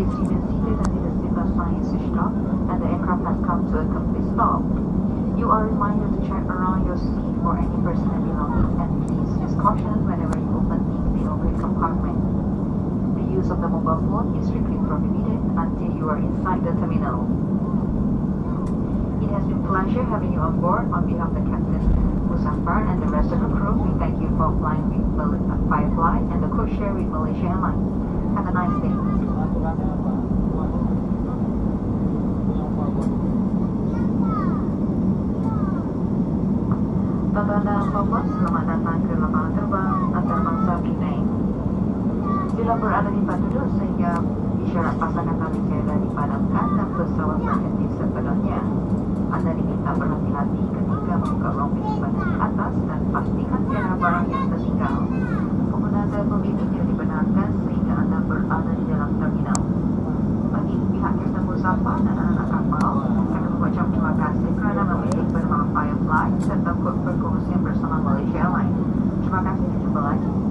is remain seated until the seatbelt sign is switched off and the aircraft has come to a complete stop. You are reminded to check around your seat for any personal belongings and please use caution whenever you open the overhead compartment. The use of the mobile phone is strictly prohibited until you are inside the terminal. It has been a pleasure having you on board. On behalf of the Captain Muzaffar and the rest of the crew, we thank you for flying with Firefly and the codeshare with Malaysia Airlines. Have a nice day. Tuan-tuan dan puan-puan, selamat datang ke lapangan terbang antarabangsa Brunei. Bila berada di tempat duduk sehingga isyarat pasangan tali jeda dipadamkan dan pesawat berhenti sepenuhnya. Anda diminta berhati-hati ketika membuka ruang penyimpanan di atas dan pastikan tiada barang yang tertinggal. Penggunaan telefon bimbit tidak dibenarkan sehingga Anda berada di dalam terminal. Bagi pihak Kapten Muzaffar dan anak-anak kapal, kami mengucap terima kasih kerana memilih penerbangan Firefly serta kod perkongsian bersama Malaysia Airlines. Terima kasih dan jumpa lagi.